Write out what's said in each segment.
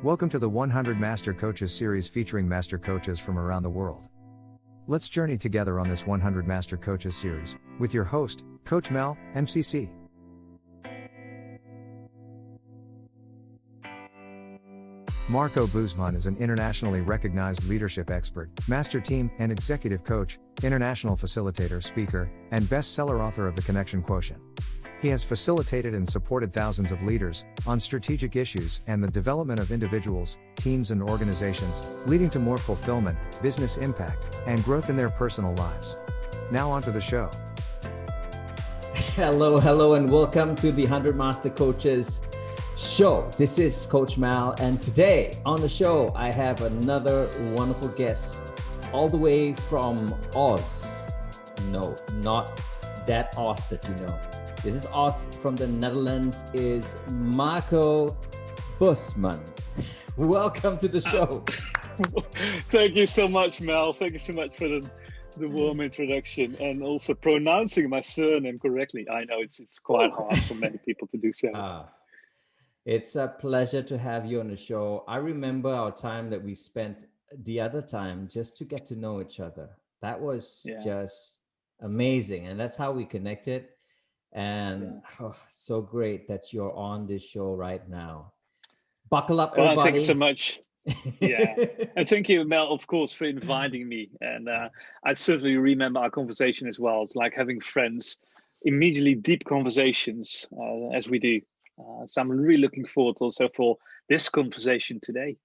Welcome to the 100 Master Coaches series featuring master coaches from around the world. Let's journey together on this 100 Master Coaches series with your host, Coach Mel, MCC. Marco Buschman is an internationally recognized leadership expert, master team and executive coach, international facilitator, speaker, and bestseller author of The Connection Quotient. He has facilitated and supported thousands of leaders on strategic issues and the development of individuals, teams, and organizations, leading to more fulfillment, business impact, and growth in their personal lives. Now on to the show. Hello, and welcome to the 100 Master Coaches show. This is Coach Mal, and today on the show, I have another wonderful guest all the way from Oz. No, not that Oz that you know. This is Oz from the Netherlands, is Marco Buschman. Welcome to the show. Thank you so much, Mel. Thank you so much for the warm introduction and also pronouncing my surname correctly. I know it's quite hard for many people to do so. It's a pleasure to have you on the show. I remember our time that we spent the other time just to get to know each other. That was just amazing. And that's how we connected. And so great that you're on this show right now. Buckle up, everybody. Thank you so much. And thank you, Mel, of course, for inviting me. And I certainly remember our conversation as well. It's like having friends, immediately deep conversations as we do. So I'm really looking forward also for this conversation today.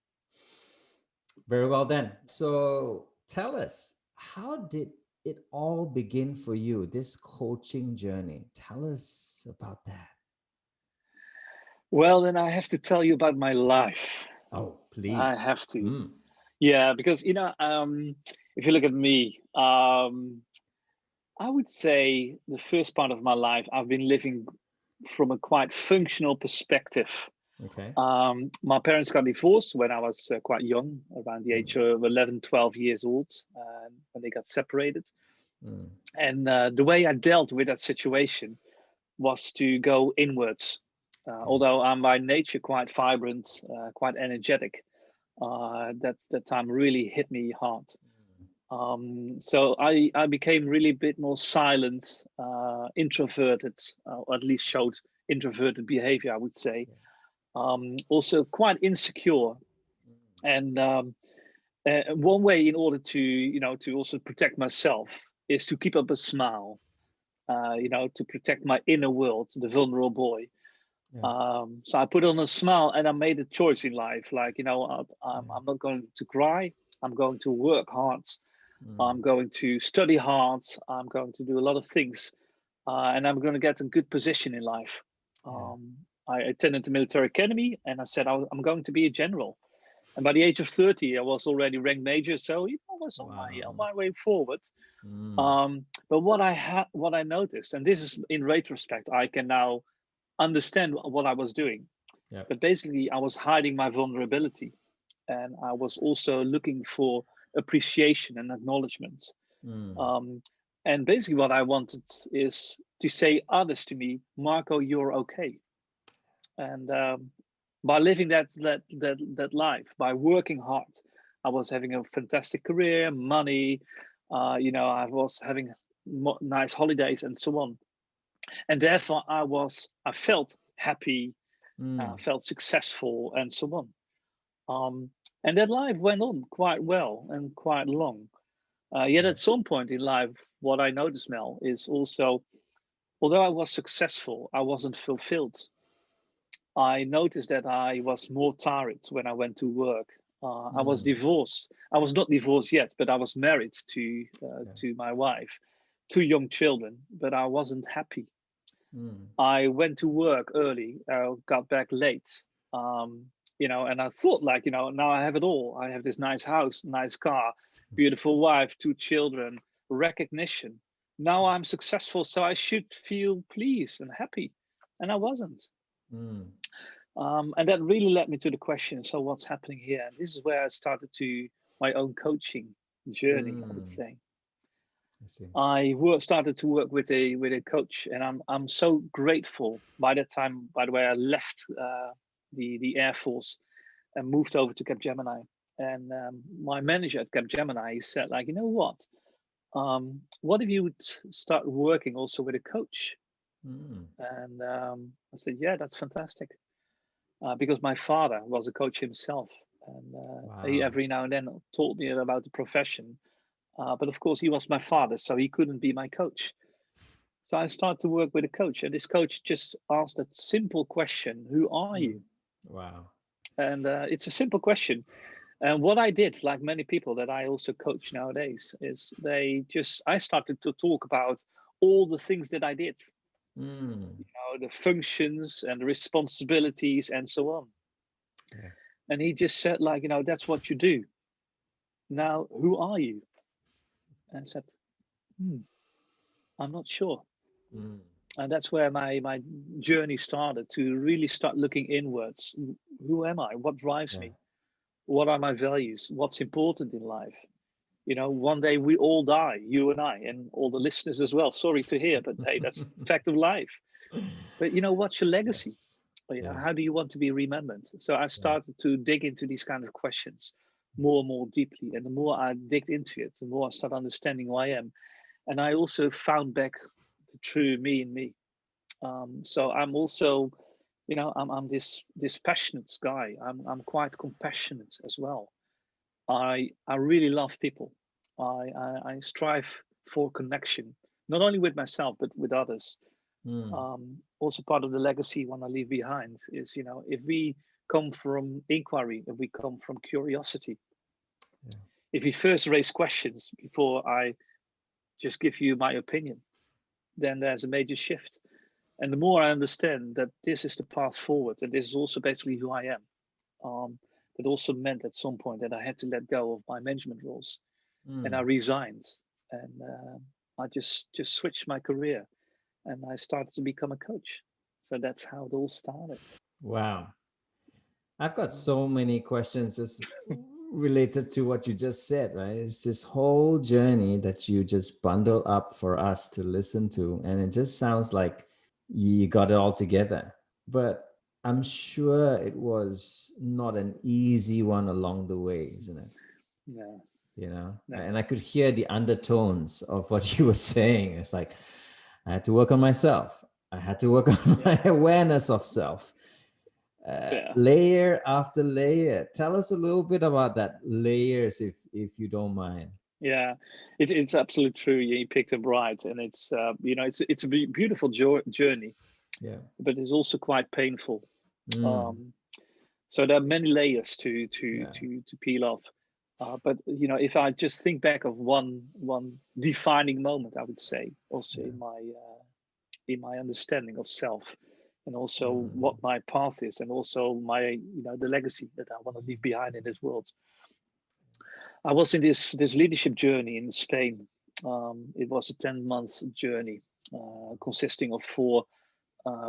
Very well then. So tell us, how did it all begin for you, this coaching journey? Tell us about that. Well, then I have to tell you about my life. Oh, please. I have to. Yeah, because, if you look at me, I would say the first part of my life, I've been living from a quite functional perspective. Okay. My parents got divorced when I was quite young, around the age of 11, 12 years old, when they got separated. And the way I dealt with that situation was to go inwards. Although I'm by nature quite vibrant, quite energetic, that time really hit me hard. So I became really a bit more silent, introverted, or at least showed introverted behavior, I would say. Also quite insecure. And one way in order to also protect myself is to keep up a smile, to protect my inner world, the vulnerable boy. So I put on a smile and I made a choice in life. Like, I'm not going to cry. I'm going to work hard. I'm going to study hard. I'm going to do a lot of things. And I'm going to get a good position in life. I attended the military academy and I said, I'm going to be a general. And by the age of 30, I was already ranked major. So I was on my way forward. But what I noticed, and this is in retrospect, I can now understand what I was doing. But basically, I was hiding my vulnerability. And I was also looking for appreciation and acknowledgement. And basically what I wanted is to say others to me, Marco, you're okay. And by living that life, by working hard, I was having a fantastic career, money, I was having nice holidays and so on. And therefore I felt happy, I felt successful and so on. And that life went on quite well and quite long. Yet at some point in life, what I noticed, Mel, is also, although I was successful, I wasn't fulfilled. I noticed that I was more tired when I went to work. I was divorced. I was not divorced yet, but I was married to my wife, 2 young children, but I wasn't happy. I went to work early, got back late, and I thought now I have it all. I have this nice house, nice car, beautiful wife, 2 children, recognition. Now I'm successful, so I should feel pleased and happy. And I wasn't. And that really led me to the question, so what's happening here? And this is where I started my own coaching journey, I would say. I started to work with a coach, and I'm so grateful. By that time, by the way, I left the Air Force, and moved over to Capgemini. And my manager at Capgemini, he said, like, you know what if you would start working also with a coach? And I said, yeah, that's fantastic. Because my father was a coach himself, and he every now and then told me about the profession. But of course, he was my father, so he couldn't be my coach. So I started to work with a coach, and this coach just asked that simple question: "Who are you?" Wow. And it's a simple question. And what I did, like many people that I also coach nowadays, is I started to talk about all the things that I did, the functions and the responsibilities and so on. Yeah. And he just said, like, that's what you do. Now, who are you? And I said, I'm not sure. And that's where my journey started, to really start looking inwards. Who am I? What drives me? What are my values? What's important in life? One day we all die, you and I, and all the listeners as well. Sorry to hear, but hey, that's the fact of life. But what's your legacy? Yes. How do you want to be remembered? So I started to dig into these kind of questions more and more deeply. And the more I digged into it, the more I started understanding who I am. And I also found back the true me in me. So I'm also, I'm this passionate guy. I'm quite compassionate as well. I really love people. I strive for connection, not only with myself but with others. Also, part of the legacy I want to leave behind is, if we come from inquiry, if we come from curiosity, if we first raise questions before I just give you my opinion, then there's a major shift. And the more I understand that this is the path forward, and this is also basically who I am, it also meant at some point that I had to let go of my management roles, and I resigned, and I just switched my career, and I started to become a coach. So that's how it all started. Wow. I've got so many questions just related to what you just said, right? It's this whole journey that you just bundle up for us to listen to. And it just sounds like you got it all together. But I'm sure it was not an easy one along the way, isn't it? Yeah. No. And I could hear the undertones of what you were saying. It's like, I had to work on myself. I had to work on my awareness of self. Layer after layer. Tell us a little bit about that layers, if you don't mind. Yeah, it's absolutely true. You picked up right, and it's it's a beautiful journey. Yeah, but it's also quite painful. So there are many layers to peel off. But if I just think back of one defining moment, I would say also in my understanding of self, and also what my path is, and also my the legacy that I want to leave behind in this world. I was in this leadership journey in Spain. It was a 10-month journey consisting of 4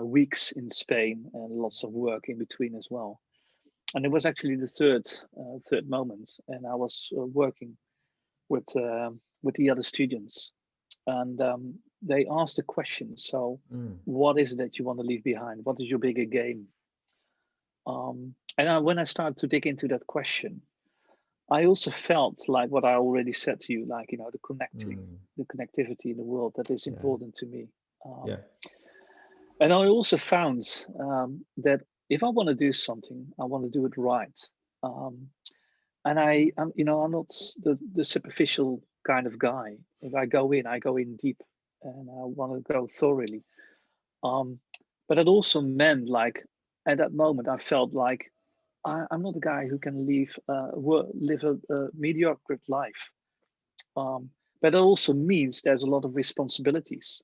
weeks in Spain and lots of work in between as well. And it was actually the third moment, and I was working with the other students, and they asked a question. So, what is it that you want to leave behind? What is your bigger game? And when I started to dig into that question, I also felt like what I already said to you, like the connectivity in the world that is important to me. And I also found that if I want to do something, I want to do it right. And I'm not the superficial kind of guy. If I go in deep, and I want to go thoroughly. But it also meant, like, at that moment, I felt like I'm not a guy who can live a mediocre life. But it also means there's a lot of responsibilities.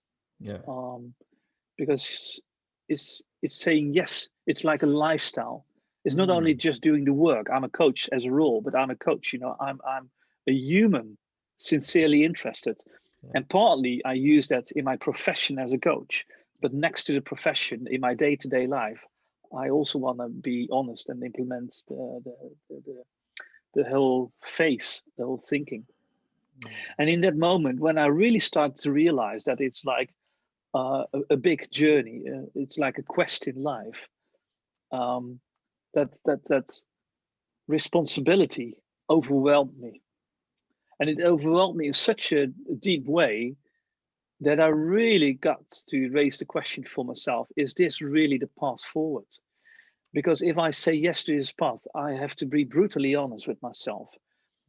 Because it's saying yes. It's like a lifestyle. It's not only just doing the work. I'm a coach as a role, but I'm a coach. I'm a human, sincerely interested, and partly I use that in my profession as a coach. But next to the profession, in my day-to-day life, I also want to be honest and implement the whole face, the whole thinking. And in that moment, when I really started to realize that it's like a big journey, it's like a quest in life. That responsibility overwhelmed me. And it overwhelmed me in such a deep way that I really got to raise the question for myself, is this really the path forward? Because if I say yes to this path, I have to be brutally honest with myself.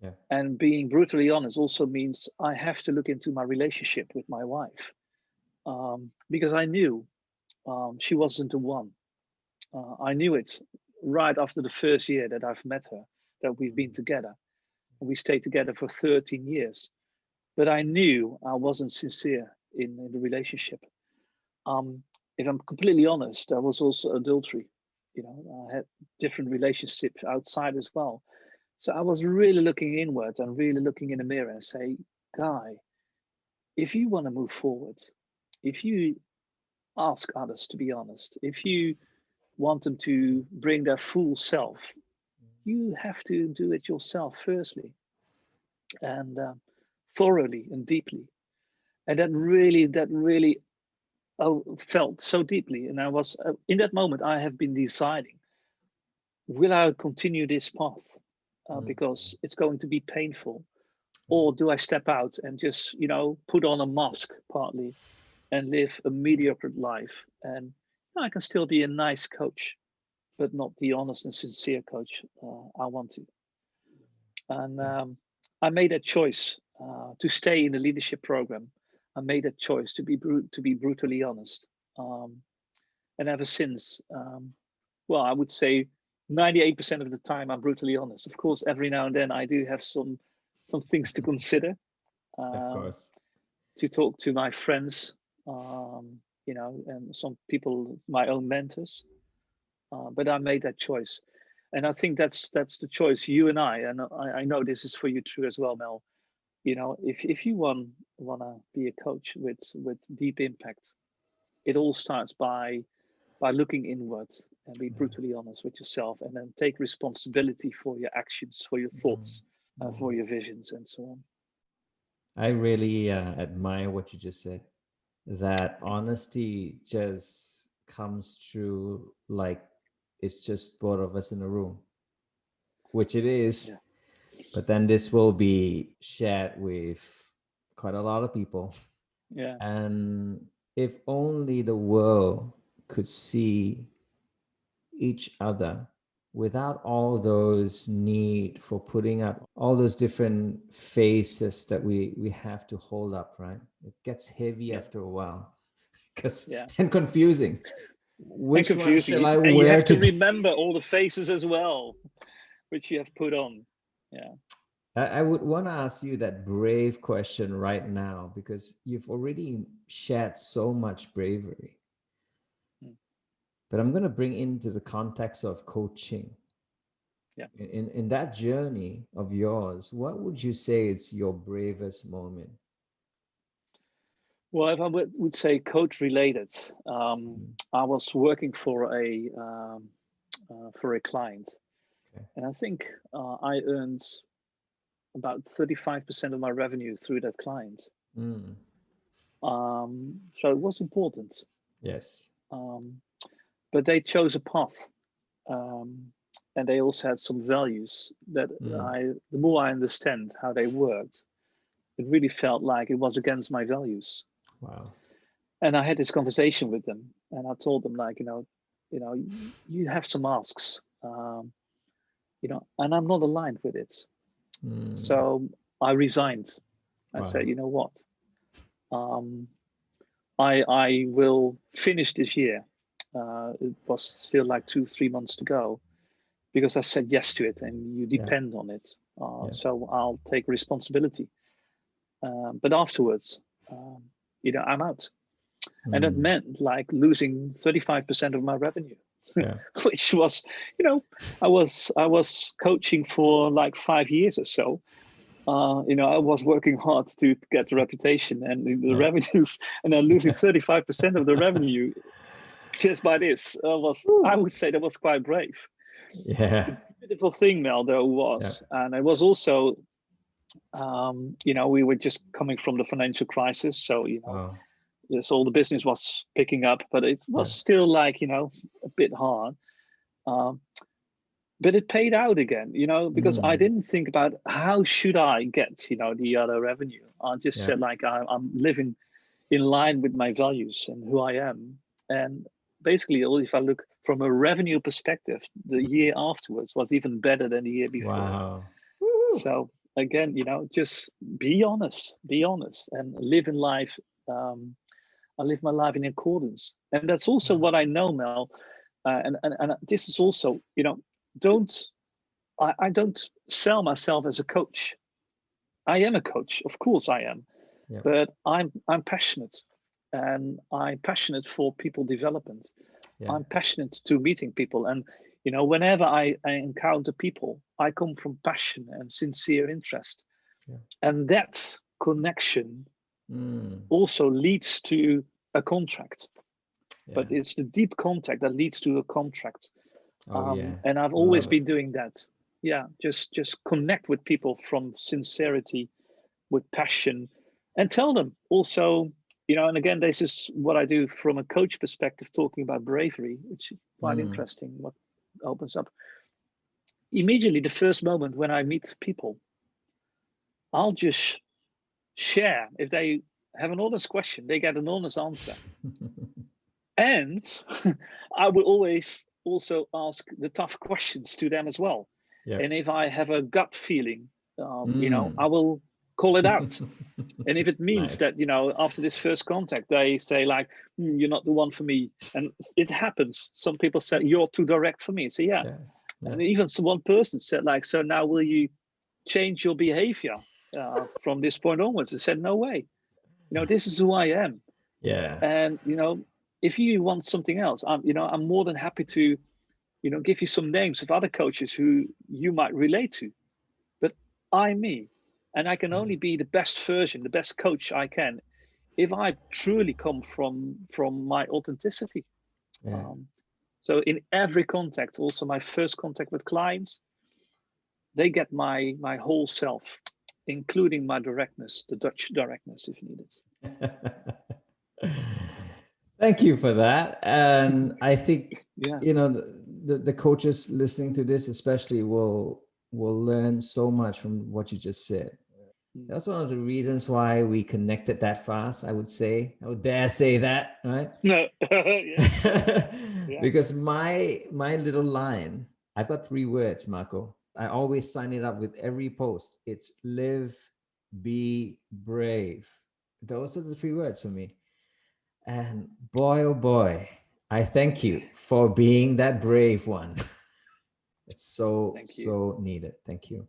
Yeah. And being brutally honest also means I have to look into my relationship with my wife. Because I knew she wasn't the one. I knew it right after the first year that I've met her, that we've been together. We stayed together for 13 years. But I knew I wasn't sincere in the relationship. If I'm completely honest, there was also adultery. I had different relationships outside as well. So I was really looking inward and really looking in the mirror and say, Guy, if you want to move forward, if you ask others to be honest, if you want them to bring their full self, you have to do it yourself firstly, and thoroughly and deeply. And that really felt so deeply. And I was in that moment, I have been deciding, will I continue this path because it's going to be painful, or do I step out and just put on a mask partly and live a mediocre life, and I can still be a nice coach, but not the honest and sincere coach I want to. And I made that choice to stay in the leadership program. I made that choice to be brutally honest, and ever since, well, I would say 98% of the time I'm brutally honest. Of course, every now and then I do have some things to consider. Of course. To talk to my friends, and some people, my own mentors. But I made that choice, and I think that's the choice you and I know this is for you true as well, Mel. If you want to be a coach with deep impact, it all starts by looking inward and be brutally honest with yourself, and then take responsibility for your actions, for your thoughts, for your visions, and so on. I really admire what you just said. That honesty just comes through like it's just both of us in a room, which it is. Yeah. But then this will be shared with quite a lot of people. Yeah. And if only the world could see each other without all those need for putting up all those different faces that we have to hold up, right? It gets heavy after a while, and confusing. Which and confusing. One shall I wear? And you have to remember all the faces as well, which you have put on. Yeah. I would want to ask you that brave question right now, because you've already shared so much bravery. But I'm going to bring into the context of coaching. Yeah. In that journey of yours, what would you say is your bravest moment? Well, if I would say coach related, I was working for a client, and I think I earned about 35% of my revenue through that client. So it was important. Yes. But they chose a path, and they also had some values that the more I understand how they worked, it really felt like it was against my values. Wow. And I had this conversation with them, and I told them, like, you have some asks, and I'm not aligned with it. So I resigned. I said, you know what? I will finish this year. It was still like 2-3 months to go, because I said yes to it, and you depend on it. So I'll take responsibility. But afterwards, I'm out. And that meant like losing 35% of my revenue, which was, I was coaching for like 5 years or so. I was working hard to get the reputation and the revenues, and then losing 35% of the revenue just by this I would say that was quite brave. Yeah. The beautiful thing, Mel, though, was, and it was also, we were just coming from the financial crisis, so yes, all the business was picking up, but it was still like a bit hard. but it paid out again, because I didn't think about how should I get, the other revenue. I just said like, I'm living in line with my values and who I am. And basically, if I look from a revenue perspective, the year afterwards was even better than the year before. Wow. So again, just be honest, and live in life. I live my life in accordance. And that's also what I know, Mel. And this is also, I don't sell myself as a coach. I am a coach, of course I am, but I'm passionate, and I'm passionate for people development. I'm passionate to meeting people, and whenever I encounter people, I come from passion and sincere interest, and that connection also leads to a contract. But it's the deep contact that leads to a contract. And I've always been doing that. Just connect with people from sincerity, with passion, and tell them also, and again, this is what I do from a coach perspective, talking about bravery. It's quite interesting what opens up. Immediately, the first moment when I meet people, I'll just share. If they have an honest question, they get an honest answer. And I will always also ask the tough questions to them as well. And if I have a gut feeling, I will call it out. And if it means that, after this first contact, they say like, you're not the one for me. And it happens. Some people say, you're too direct for me. So And even one person said like, so now will you change your behavior from this point onwards? I said, no way. This is who I am. And, if you want something else, I'm more than happy to, give you some names of other coaches who you might relate to. But I'm me, and I can only be the best version, the best coach I can, if I truly come from my authenticity. So in every contact, also my first contact with clients, they get my whole self, including my directness, the Dutch directness, if needed. Thank you for that. And I think, the coaches listening to this especially will learn so much from what you just said. That's one of the reasons why we connected that fast, I would say. I would dare say that, right? No. Because my little line, I've got 3 words, Marco. I always sign it up with every post. It's live, be brave. Those are the 3 words for me. And boy, oh boy, I thank you for being that brave one. It's so needed. Thank you.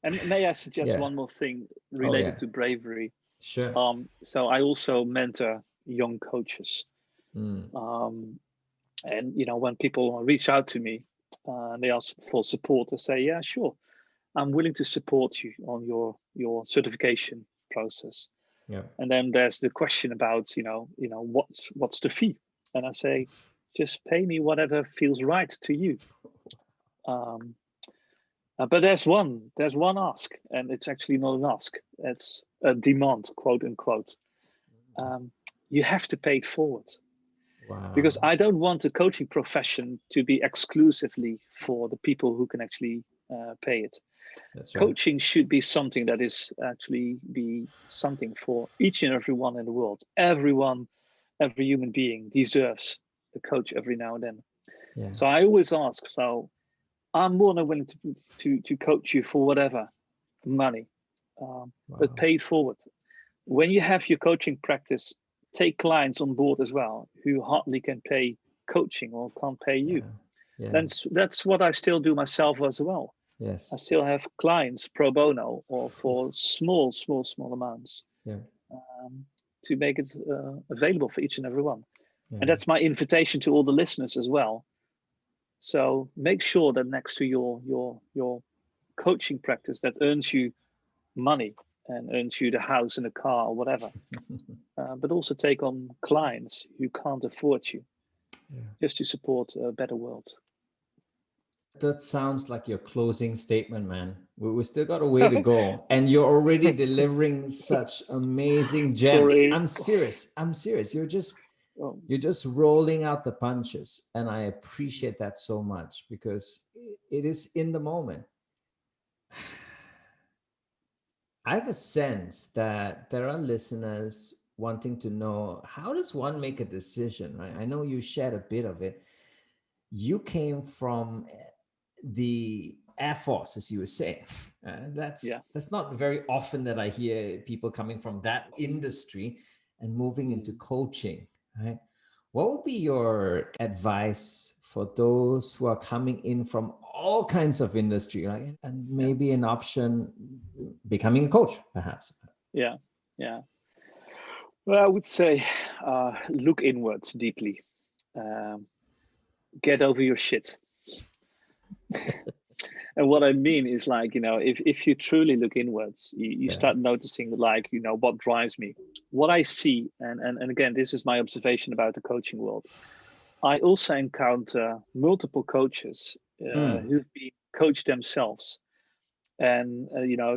And may I suggest one more thing related to bravery? Sure. So I also mentor young coaches. And, when people reach out to me and they ask for support, I say, yeah, sure. I'm willing to support you on your certification process. And then there's the question about, what's the fee? And I say, just pay me whatever feels right to you. But there's one ask, and it's actually not an ask. It's a demand, quote unquote. You have to pay it forward. Wow. Because I don't want the coaching profession to be exclusively for the people who can actually pay it. That's right. Coaching should be something that is actually be something for each and every one in the world. Everyone, every human being deserves a coach every now and then. So I always ask, so I'm more than willing to coach you for whatever money, but pay it forward. When you have your coaching practice, take clients on board as well who hardly can pay coaching or can't pay you. That's what I still do myself as well. I still have clients pro bono or for small amounts to make it available for each and every one. And that's my invitation to all the listeners as well. So make sure that next to your coaching practice that earns you money and earns you the house and the car or whatever, but also take on clients who can't afford you, just to support a better world. That sounds like your closing statement, man. We still got a way to go, and you're already delivering such amazing gems. Sorry. I'm serious. You're just rolling out the punches, and I appreciate that so much, because it is in the moment. I have a sense that there are listeners wanting to know, how does one make a decision, right? I know you shared a bit of it. You came from the Air Force, as you were saying. That's not very often that I hear people coming from that industry and moving into coaching, right? What would be your advice for those who are coming in from all kinds of industry, right? And maybe an option becoming a coach, perhaps. Yeah. Well, I would say look inwards deeply. Get over your shit. And what I mean is, like, if you truly look inwards, you start noticing, like, what drives me. What I see, and again, this is my observation about the coaching world. I also encounter multiple coaches who've been coached themselves. And,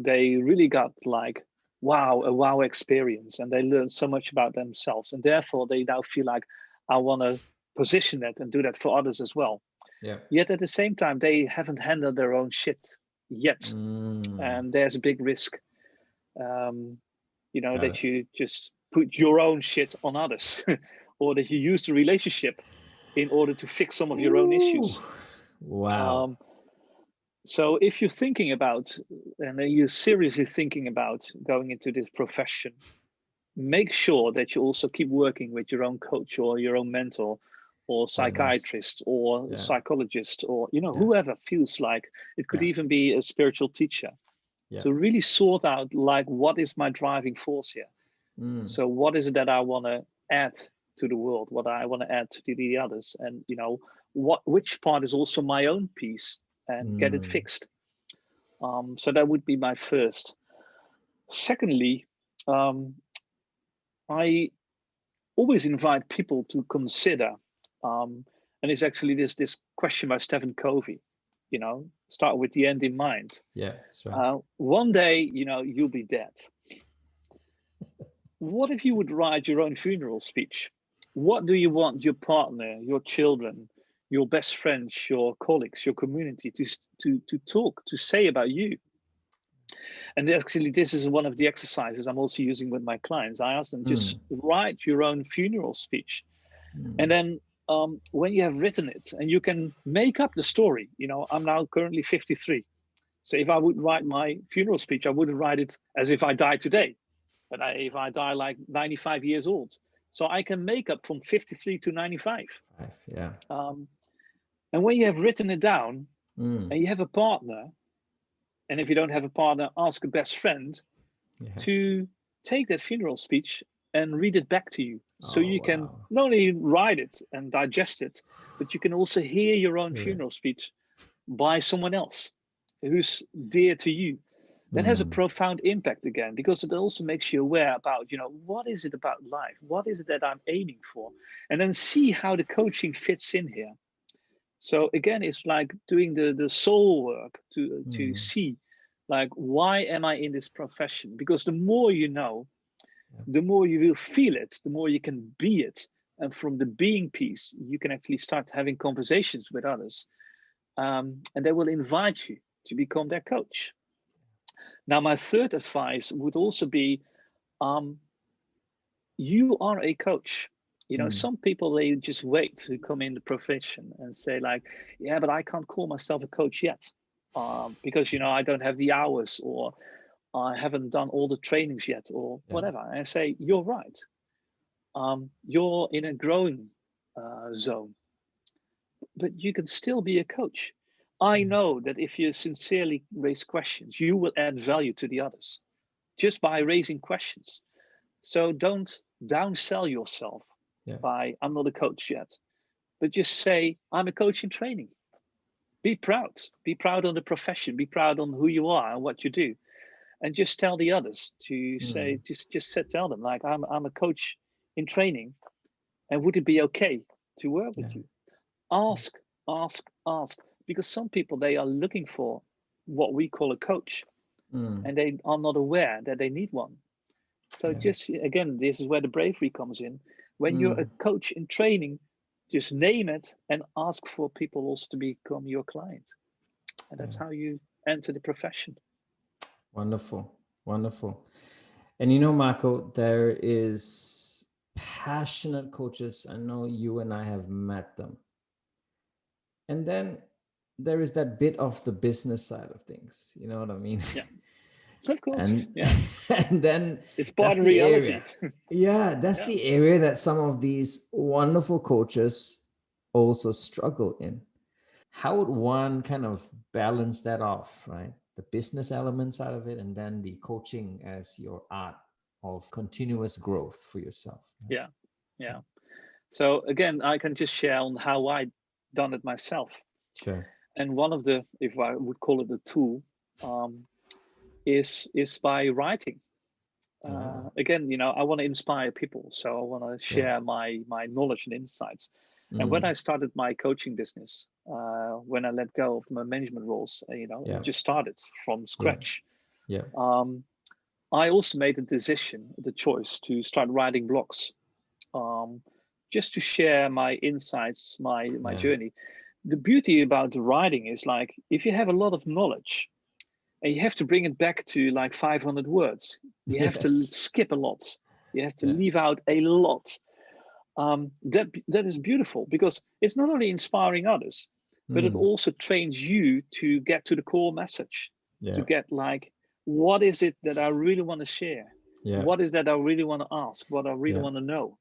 they really got like, a wow experience, and they learned so much about themselves. And therefore, they now feel like, I want to position that and do that for others as well. Yeah. Yet at the same time, they haven't handled their own shit yet. And there's a big risk, that you just put your own shit on others, or that you use the relationship in order to fix some of your own issues. Wow. So if you're thinking about, and you're seriously thinking about going into this profession, make sure that you also keep working with your own coach or your own mentor or psychiatrist or psychologist, or whoever feels like it could even be a spiritual teacher, to really sort out, like, what is my driving force here. So what is it that I want to add to the world, what I want to add to the others, and which part is also my own piece, and get it fixed. So that would be my first. Secondly, I always invite people to consider, and it's actually this question by Stephen Covey, start with the end in mind. Yeah, that's right. One day, you'll be dead. What if you would write your own funeral speech? What do you want your partner, your children, your best friends, your colleagues, your community to say about you? And actually, this is one of the exercises I'm also using with my clients. I ask them, just write your own funeral speech. And then when you have written it, and you can make up the story, I'm now currently 53. So if I would write my funeral speech, I wouldn't write it as if I die today, but if I die like 95 years old. So I can make up from 53 to 95. Yeah. And when you have written it down and you have a partner, and if you don't have a partner, ask a best friend to take that funeral speech and read it back to you. So you can not only write it and digest it, but you can also hear your own funeral speech by someone else who's dear to you. That has a profound impact, again, because it also makes you aware about, what is it about life? What is it that I'm aiming for? And then see how the coaching fits in here. So again, it's like doing the soul work to see, like, why am I in this profession? Because the more you know, the more you will feel it, the more you can be it. And from the being piece, you can actually start having conversations with others. And they will invite you to become their coach. Now, my third advice would also be, you are a coach. Some people, they just wait to come in the profession and say, like, yeah, but I can't call myself a coach yet because, I don't have the hours, or I haven't done all the trainings yet, or whatever. And I say, you're right. You're in a growing zone, but you can still be a coach. I know that if you sincerely raise questions, you will add value to the others just by raising questions. So don't downsell yourself by, I'm not a coach yet, but just say, I'm a coach in training. Be proud. Be proud on the profession. Be proud on who you are and what you do. And just tell the others to say, tell them, like, I'm a coach in training, and would it be okay to work with you? Ask. Because some people, they are looking for what we call a coach, and they are not aware that they need one. So just, again, this is where the bravery comes in. When you're a coach in training, just name it and ask for people also to become your client. And that's how you enter the profession. Wonderful. Wonderful. And you know, Marco, there is passionate coaches. I know you and I have met them. And then there is that bit of the business side of things. You know what I mean? Yeah, of course. And, yeah. and then it's part that's of the reality. area. That's the area that some of these wonderful coaches also struggle in. How would one kind of balance that off, right? The business elements out of it, and then the coaching as your art of continuous growth for yourself. Right? Yeah. So again, I can just share on how I done it myself. Sure. And one of the, if I would call it a tool, is by writing. Again, I want to inspire people, so I want to share my knowledge and insights. And when I started my coaching business, when I let go of my management roles, just started from scratch. I also made the choice to start writing blogs, just to share my insights, my journey. The beauty about the writing is, like, if you have a lot of knowledge and you have to bring it back to like 500 words, you have to skip a lot. You have to leave out a lot. That is beautiful, because it's not only inspiring others, but it also trains you to get to the core message, to get like, what is it that I really want to share? What is that I really want to ask? What I really want to know?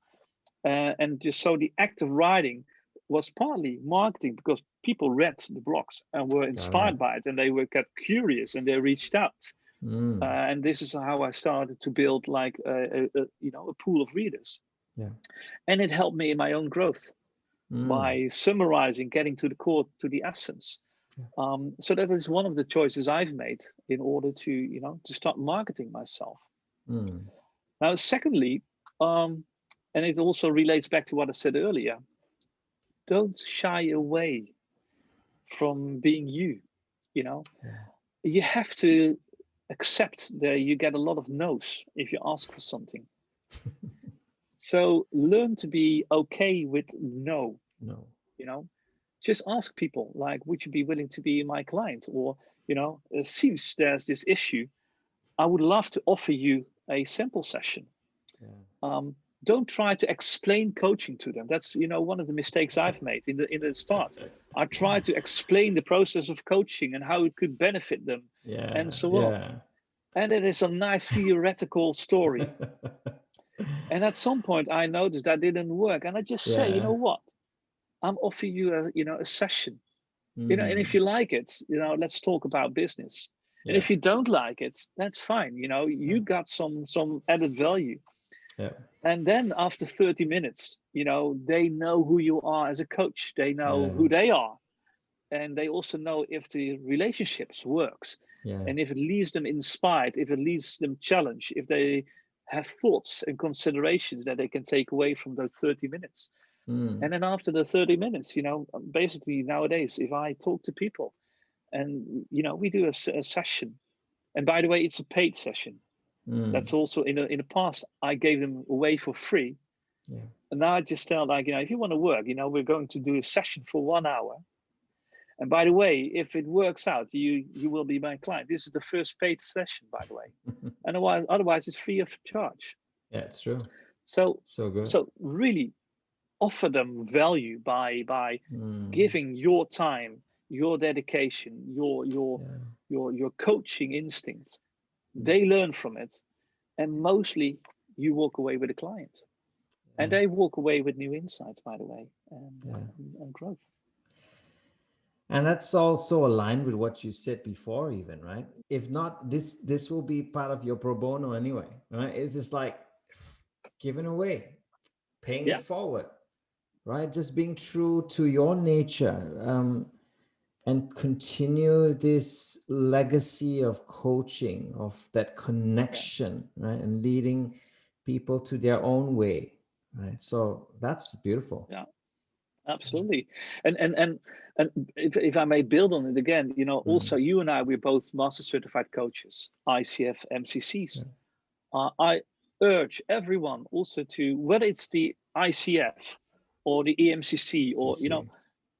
And just so the act of writing was partly marketing, because people read the blogs and were inspired by it, and they got curious and they reached out. And this is how I started to build like a pool of readers. And it helped me in my own growth by summarizing, getting to the core, to the essence. So that is one of the choices I've made in order to start marketing myself. Now, secondly, and it also relates back to what I said earlier, don't shy away from being you. You have to accept that you get a lot of no's if you ask for something. So learn to be okay with no. Just ask people, like, would you be willing to be my client? Or, since there's this issue, I would love to offer you a sample session. Don't try to explain coaching to them. That's one of the mistakes I've made in the start. I tried to explain the process of coaching and how it could benefit them, and so on. And it is a nice theoretical story. And at some point, I noticed that didn't work, and I just say, you know what? I'm offering you a session. And if you like it, let's talk about business. And if you don't like it, that's fine. You got some added value. And then after 30 minutes, they know who you are as a coach. They know who they are. And they also know if the relationships works. And if it leaves them inspired, if it leaves them challenged, if they have thoughts and considerations that they can take away from those 30 minutes. And then after the 30 minutes, basically nowadays, if I talk to people and, we do a session, and by the way, it's a paid session. That's also in the past, I gave them away for free. And now I just tell, like, if you want to work, we're going to do a session for 1 hour. And by the way, if it works out, you will be my client. This is the first paid session, by the way. And otherwise it's free of charge. Yeah, it's true. So good. So really offer them value by giving your time, your dedication, your coaching instincts. They learn from it, and mostly you walk away with a client, and they walk away with new insights, by the way, and growth. And that's also aligned with what you said before, even, right? If not, this will be part of your pro bono anyway, right? It's just like giving away, paying it forward, right? Just being true to your nature, and continue this legacy of coaching, of that connection, right? And leading people to their own way, right? So that's beautiful. Yeah, absolutely. And if I may build on it again, also you and I, we're both master certified coaches, ICF, MCCs. I urge everyone also to, whether it's the ICF or the EMCC or,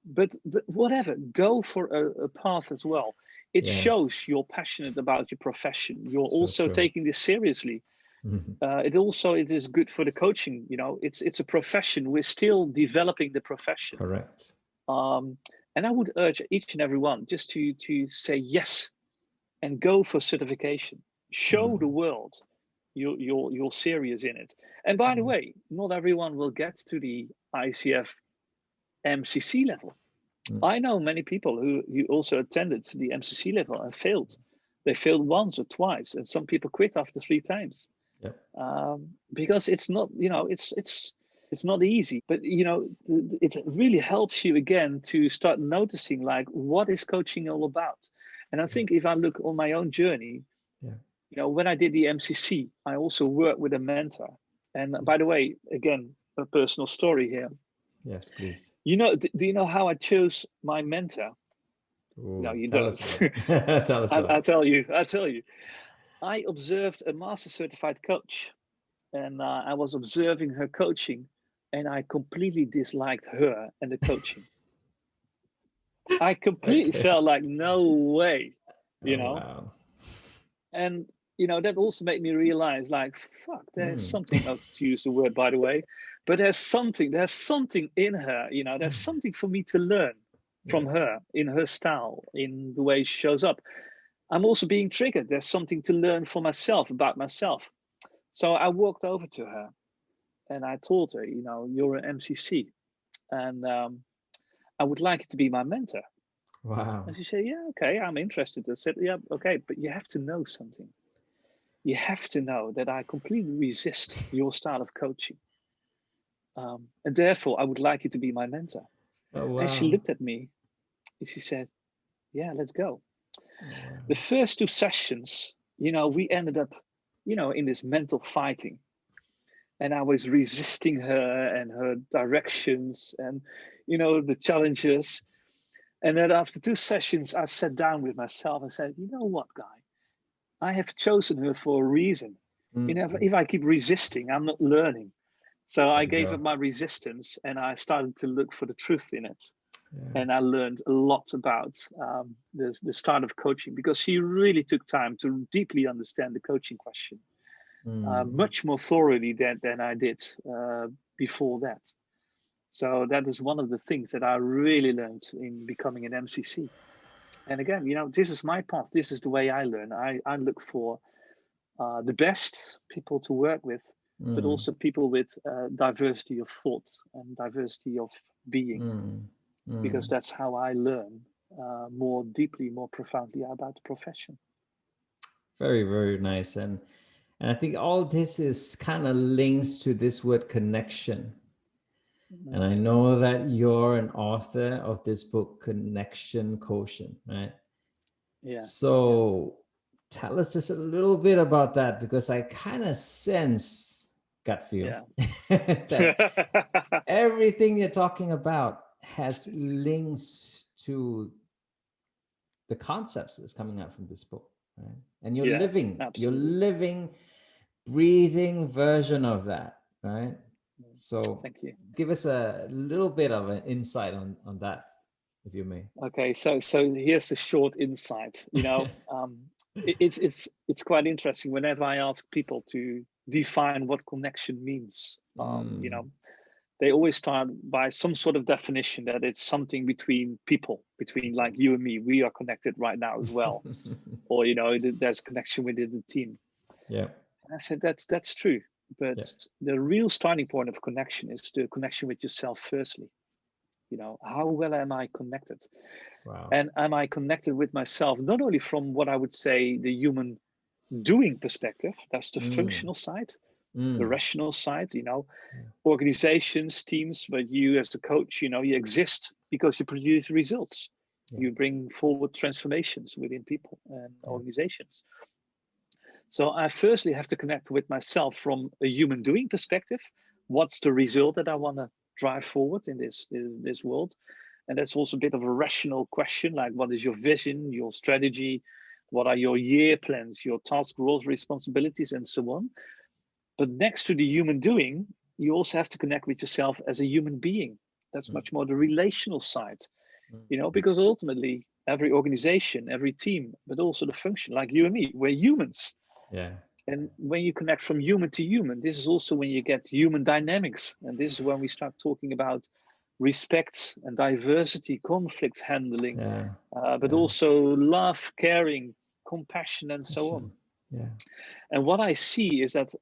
but whatever, go for a path as well. it shows you're passionate about your profession. You're also taking this seriously. It is good for the coaching. You know, it's a profession. We're still developing the profession. Correct. And I would urge each and every one just to say yes and go for certification. Show the world you're serious in it. And by the way, not everyone will get to the ICF MCC level. I know many people who also attended the MCC level and failed. They failed once or twice, and some people quit after 3 times. Because it's not, you know, it's not easy. But you know, it really helps you again to start noticing, like, what is coaching all about. And I think if I look on my own journey, you know, when I did the MCC, I also worked with a mentor. And by the way, again, a personal story here. Yes, please. You know, do you know how I chose my mentor? Ooh, no, you don't. Tell us. I'll tell you. I observed a master certified coach, and I was observing her coaching, and I completely disliked her and the coaching. I completely felt like, no way, you know. Wow. And you know, that also made me realize, like, fuck, there's something, not to use the word, by the way, but there's something in her, you know, there's something for me to learn from her, in her style, in the way she shows up. I'm also being triggered. There's something to learn for myself, about myself. So I walked over to her and I told her, you know, you're an MCC and I would like you to be my mentor. Wow. And she said, yeah, okay, I'm interested. I said, yeah, okay, but you have to know something. You have to know that I completely resist your style of coaching. And therefore, I would like you to be my mentor. Oh, wow. And she looked at me and she said, yeah, let's go. Oh, wow. The first 2 sessions, you know, we ended up, you know, in this mental fighting. And I was resisting her and her directions and, you know, the challenges. And then after 2 sessions, I sat down with myself and said, you know what, guy? I have chosen her for a reason. You know, if I keep resisting, I'm not learning. So I gave up my resistance and I started to look for the truth in it. Yeah. And I learned a lot about the start of coaching, because she really took time to deeply understand the coaching question, much more thoroughly than I did before that. So that is one of the things that I really learned in becoming an MCC. And again, you know, this is my path. This is the way I learn. I look for the best people to work with, but also people with diversity of thought and diversity of being, because that's how I learn more deeply, more profoundly about the profession. Very, very nice. And I think all this is kind of links to this word connection. And I know that you're an author of this book, Connection Quotient, right? Yeah. So tell us just a little bit about that, because I kind of sense, gut feel, that everything you're talking about has links to the concepts that's coming out from this book, right? And you're living, breathing version of that, right? So thank you. Give us a little bit of an insight on that, if you may. Okay, so here's the short insight. You know, it's quite interesting whenever I ask people to define what connection means. You know, they always start by some sort of definition that it's something between people, between like you and me. We are connected right now as well, or you know, there's a connection within the team. Yeah. And I said that's true. But the real starting point of connection is the connection with yourself firstly. You know, how well am I connected? Wow. And am I connected with myself, not only from what I would say the human doing perspective, that's the functional side, the rational side, you know, organizations, teams, but you as a coach, you know, you exist because you produce results. You bring forward transformations within people and organizations. So I firstly have to connect with myself from a human doing perspective. What's the result that I want to drive forward in this world? And that's also a bit of a rational question, like what is your vision, your strategy, what are your year plans, your task, roles, responsibilities, and so on. But next to the human doing, you also have to connect with yourself as a human being. That's much more the relational side, you know, because ultimately every organization, every team, but also the function, like you and me, we're humans. Yeah. And when you connect from human to human, this is also when you get human dynamics. And this is when we start talking about respect and diversity, conflict handling, but also love, caring, compassion, and so on. Yeah. And what I see is that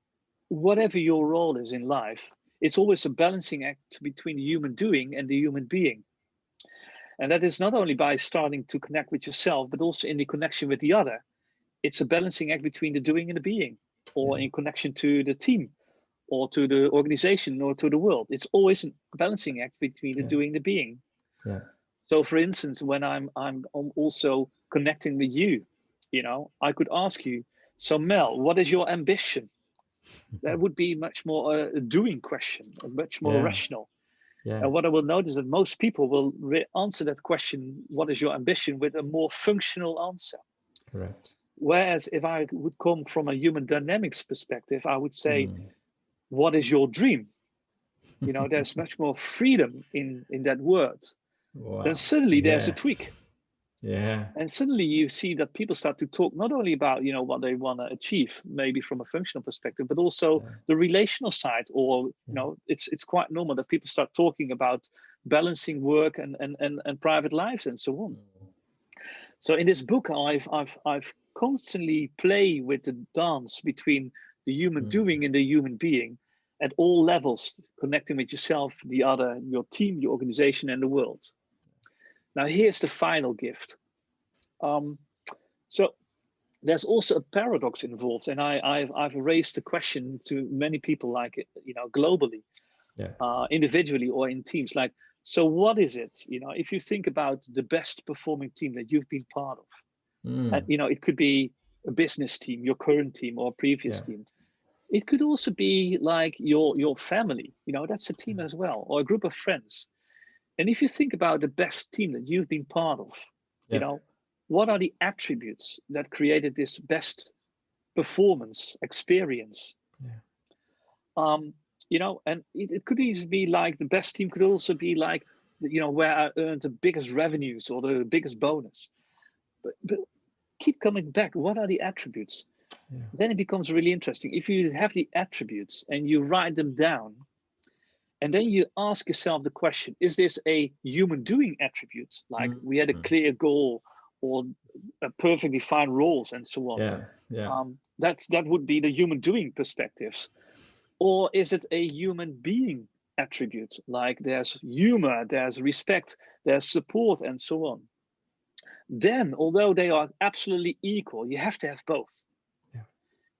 whatever your role is in life, it's always a balancing act between the human doing and the human being. And that is not only by starting to connect with yourself, but also in the connection with the other. It's a balancing act between the doing and the being, or in connection to the team, or to the organization, or to the world. It's always a balancing act between the doing and the being. Yeah. So, for instance, when I'm also connecting with you, I could ask you, so Mel, what is your ambition? That would be much more a doing question, much more rational. Yeah. And what I will notice that most people will answer that question, what is your ambition, with a more functional answer. Correct. Whereas if I would come from a human dynamics perspective, I would say, what is your dream? There's much more freedom in that word. Wow. Then suddenly there's a tweak. Yeah. And suddenly you see that people start to talk not only about, what they want to achieve, maybe from a functional perspective, but also the relational side, or, it's quite normal that people start talking about balancing work and private lives and so on. So in this book, I've constantly play with the dance between the human doing and the human being at all levels, connecting with yourself, the other, your team, your organization, and the world. Now, here's the final gift. So there's also a paradox involved, and I've raised the question to many people, like, globally, individually or in teams, like, so what is it, if you think about the best performing team that you've been part of, and it could be a business team, your current team, or a previous team. It could also be like your family, that's a team as well, or a group of friends. And if you think about the best team that you've been part of, what are the attributes that created this best performance experience? And it could easily be like the best team could also be like, where I earned the biggest revenues or the biggest bonus. But keep coming back. What are the attributes? Then it becomes really interesting. If you have the attributes and you write them down, and then you ask yourself the question, is this a human doing attribute? Like we had a clear goal or a perfectly defined roles and so on. That would be the human doing perspectives. Or is it a human being attribute? Like there's humor, there's respect, there's support, and so on. Then, although they are absolutely equal, you have to have both.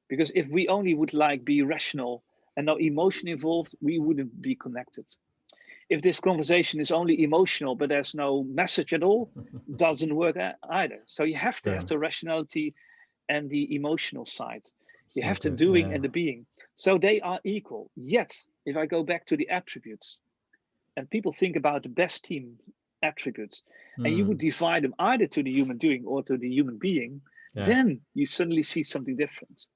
Because if we only would be rational and no emotion involved, we wouldn't be connected. If this conversation is only emotional, but there's no message at all, doesn't work either. So you have to have the rationality and the emotional side. You have the doing and the being. So they are equal. Yet, if I go back to the attributes, and people think about the best team attributes, and you would divide them either to the human doing or to the human being, then you suddenly see something different.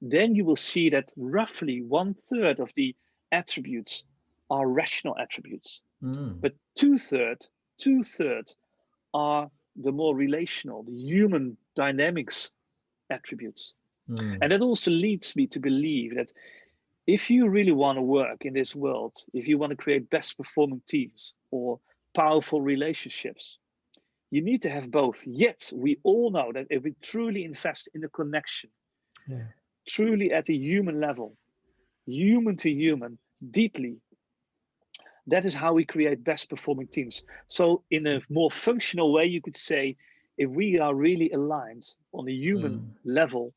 Then you will see that roughly 1/3 of the attributes are rational attributes, but two-thirds are the more relational, the human dynamics attributes. And that also leads me to believe that if you really want to work in this world, if you want to create best performing teams or powerful relationships, you need to have both. Yet we all know that if we truly invest in a connection, truly at a human level, human to human, deeply, that is how we create best performing teams. So in a more functional way, you could say, if we are really aligned on a human level,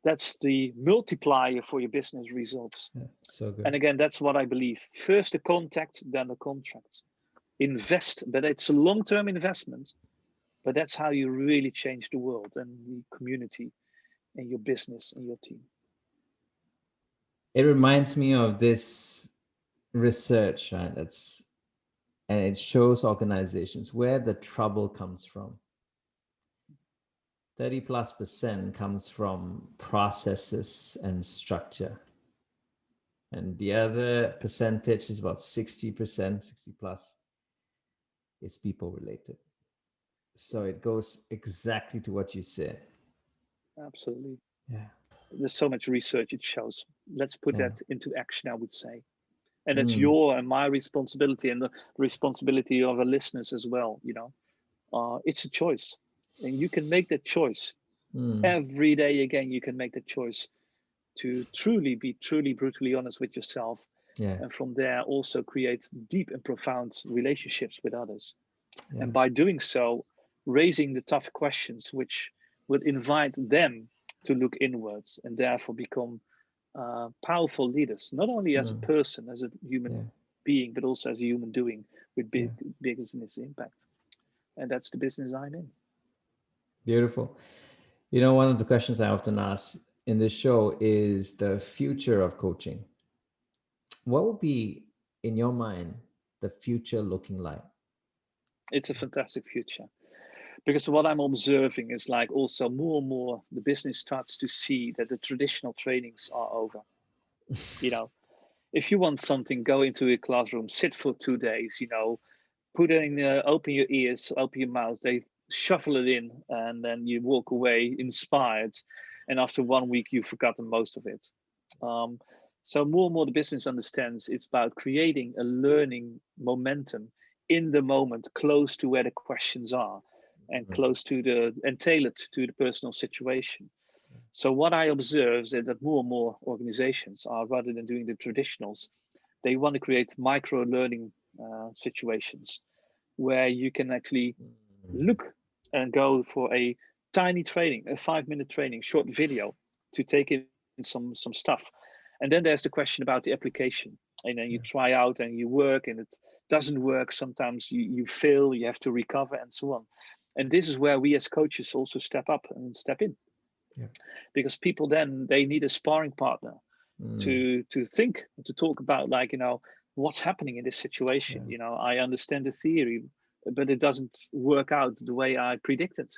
that's the multiplier for your business results. So good. And again, that's what I believe. First the contact, then the contract. Invest, but it's a long-term investment. But that's how you really change the world and the community and your business and your team. It reminds me of this research, right? And it shows organizations where the trouble comes from. 30+% comes from processes and structure. And the other percentage is about 60%, 60+, is people related. So it goes exactly to what you said. Absolutely. Yeah. There's so much research it shows. Let's put Yeah. that into action, I would say. And it's Mm. your and my responsibility, and the responsibility of the listeners as well. It's a choice, and you can make that choice Mm. every day. Again, you can make that choice to truly be truly brutally honest with yourself, Yeah. and from there also create deep and profound relationships with others. Yeah. And by doing so, raising the tough questions which would invite them to look inwards and therefore become powerful leaders, not only as a Mm. person, as a human Yeah. being, but also as a human doing with Yeah. big business impact. And that's the business I'm in. Beautiful. You know, one of the questions I often ask in this show is the future of coaching. What would be, in your mind, the future looking like? It's a fantastic future because what I'm observing is like also more and more the business starts to see that the traditional trainings are over. You know, if you want something, go into a classroom, sit for 2 days, put in, open your ears, open your mouth, they shuffle it in, and then you walk away inspired. And after 1 week, you've forgotten most of it. Um, so more and more the business understands it's about creating a learning momentum in the moment, close to where the questions are, and Mm. close to and tailored to the personal situation. So what I observe is that more and more organizations are, rather than doing the traditionals, they want to create micro learning situations where you can actually Mm. look and go for a tiny training, a 5-minute training, short video to take in some stuff. And then there's the question about the application. And then you Yeah. try out and you work and it doesn't work. Sometimes you fail, you have to recover and so on. And this is where we as coaches also step up and step in, Yeah. because people then they need a sparring partner Mm. to think, to talk about, like, what's happening in this Yeah. situation. I understand the theory, but it doesn't work out the way I predicted.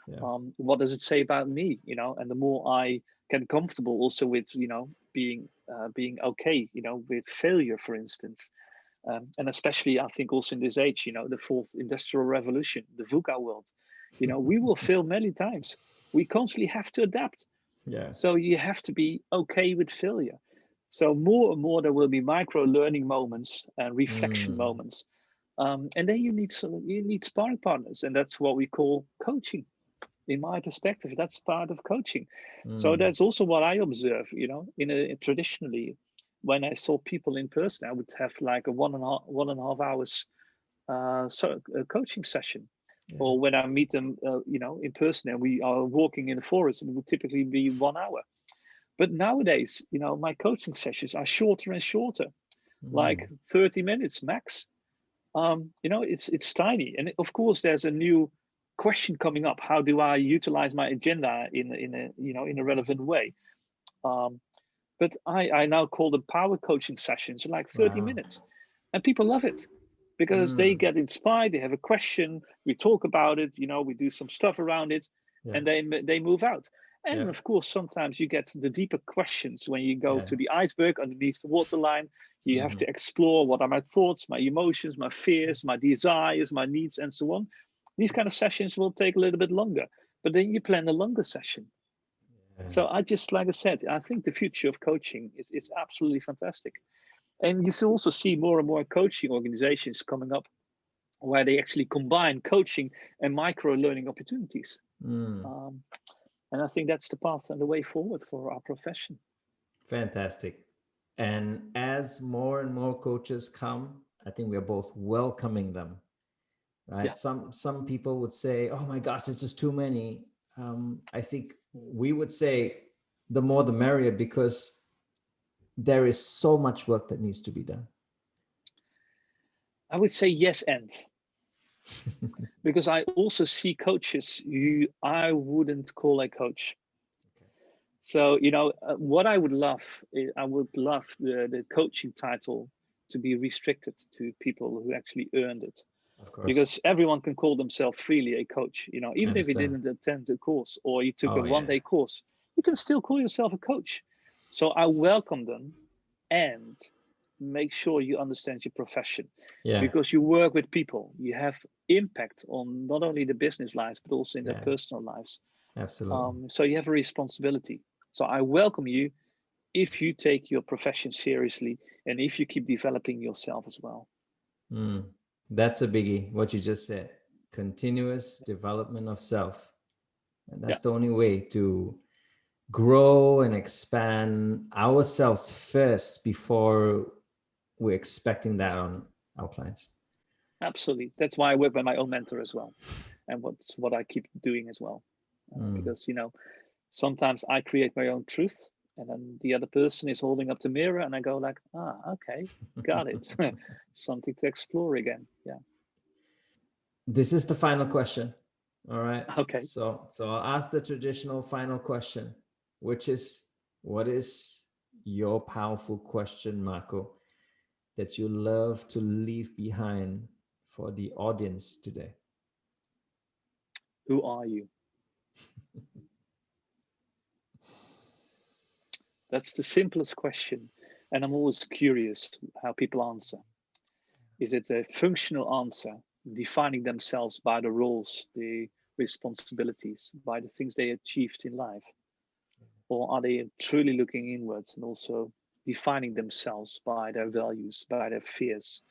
Yeah. What does it say about me? And the more I get comfortable also with being okay, with failure, for instance. And especially I think also in this age, the fourth industrial revolution, the VUCA world, we will fail many times. We constantly have to adapt. Yeah. So you have to be okay with failure. So more and more there will be micro learning moments and reflection Mm. moments. And then you need sparring partners, and that's what we call coaching. In my perspective, that's part of coaching. So Mm. that's also what I observe. Traditionally, when I saw people in person, I would have like a 1.5 hours coaching session. Yeah. Or when I meet them, in person, and we are walking in the forest, it would typically be 1 hour. But nowadays, my coaching sessions are shorter and shorter, Mm. like 30 minutes max. It's tiny, and of course, there's a new question coming up: how do I utilize my agenda in a relevant way? Um, but I now call them power coaching sessions, like 30 Wow. minutes, and people love it because they Mm. get inspired. They have a question. We talk about it. We do some stuff around it, Yeah. and they move out. Yeah. And of course, sometimes you get the deeper questions when you go Yeah. to the iceberg underneath the waterline. You have Mm-hmm. to explore what are my thoughts, my emotions, my fears, my desires, my needs, and so on. These kind of sessions will take a little bit longer, but then you plan a longer session. Yeah. So like I said, I think the future of coaching is absolutely fantastic. And you also see more and more coaching organizations coming up where they actually combine coaching and micro learning opportunities. Mm. Um, and I think that's the path and the way forward for our profession. Fantastic. And as more and more coaches come, I think we are both welcoming them, Yeah, right? Some people would say, "Oh my gosh, there's just too many." I think we would say the more the merrier, because there is so much work that needs to be done. I would say yes, and because I also see coaches who I wouldn't call a coach. So, what I would love the coaching title to be restricted to people who actually earned it, Of course, because everyone can call themselves freely a coach. I Even if you understand. didn't attend the course or you took a Oh one yeah. day course, you can still call yourself a coach. So I welcome them, and make sure you understand your profession. Yeah. Because you work with people, you have impact on not only the business lives, but also in their personal lives. Absolutely. So you have a responsibility. So I welcome you if you take your profession seriously and if you keep developing yourself as well. That's a biggie, what you just said. Continuous development of self. And that's the only way to grow and expand ourselves first before we're expecting that on our clients. Absolutely. That's why I work with my own mentor as well. And what I keep doing as well. Because, sometimes I create my own truth, and then the other person is holding up the mirror and I go like, okay, got it. Something to explore again. Yeah. This is the final question. All right. Okay. So I'll ask the traditional final question, which is, what is your powerful question, Marco, that you love to leave behind for the audience today? Who are you? That's the simplest question. And I'm always curious how people answer. Is it a functional answer, defining themselves by the roles, the responsibilities, by the things they achieved in life? Or are they truly looking inwards and also defining themselves by their values, by their fears,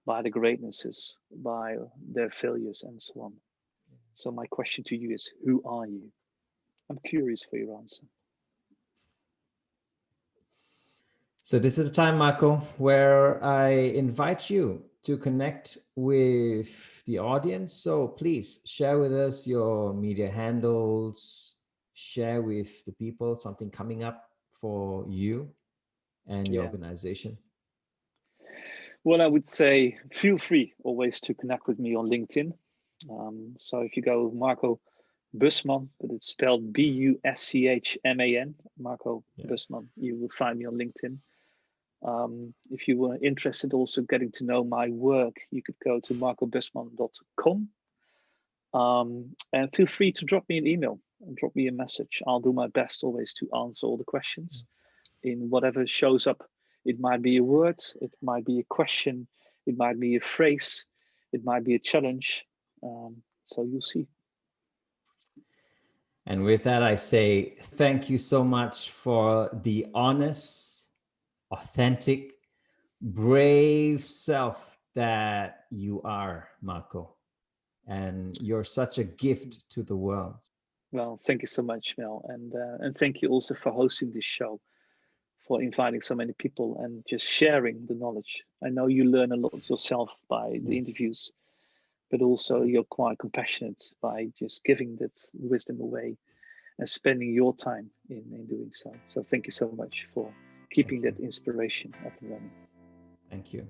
by the greatnesses, by their failures, and so on? So my question to you is, who are you? I'm curious for your answer. So this is the time, Marco, where I invite you to connect with the audience. So please share with us your media handles, share with the people something coming up for you and your organization. Well, I would say feel free always to connect with me on LinkedIn. So if you go Marco Buschman, but it's spelled Buschman, Marco Buschman, you will find me on LinkedIn. If you were interested also getting to know my work, you could go to marcobuschman.com. And feel free to drop me an email and drop me a message. I'll do my best always to answer all the questions in whatever shows up. It might be a word, it might be a question, it might be a phrase, it might be a challenge. So you'll see. And with that, I say thank you so much for the honest, authentic, brave self that you are, Marco. And you're such a gift to the world. Well, thank you so much, Mel. And thank you also for hosting this show, for inviting so many people and just sharing the knowledge. I know you learn a lot yourself by the interviews, but also you're quite compassionate by just giving that wisdom away and spending your time in doing so. So thank you so much for keeping that inspiration up and running. Thank you.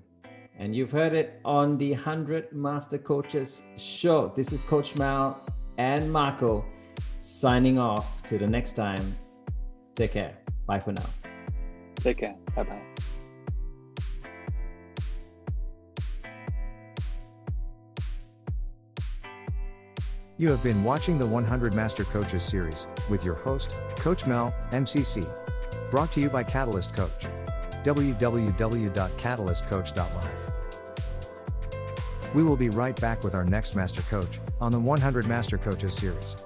And you've heard it on the 100 Master Coaches show. This is Coach Mal and Marco signing off. Till the next time. Take care. Bye for now. Take care. Bye-bye. You have been watching the 100 Master Coaches series with your host, Coach Mel, MCC. Brought to you by Catalyst Coach. www.catalystcoach.live. We will be right back with our next Master Coach on the 100 Master Coaches series.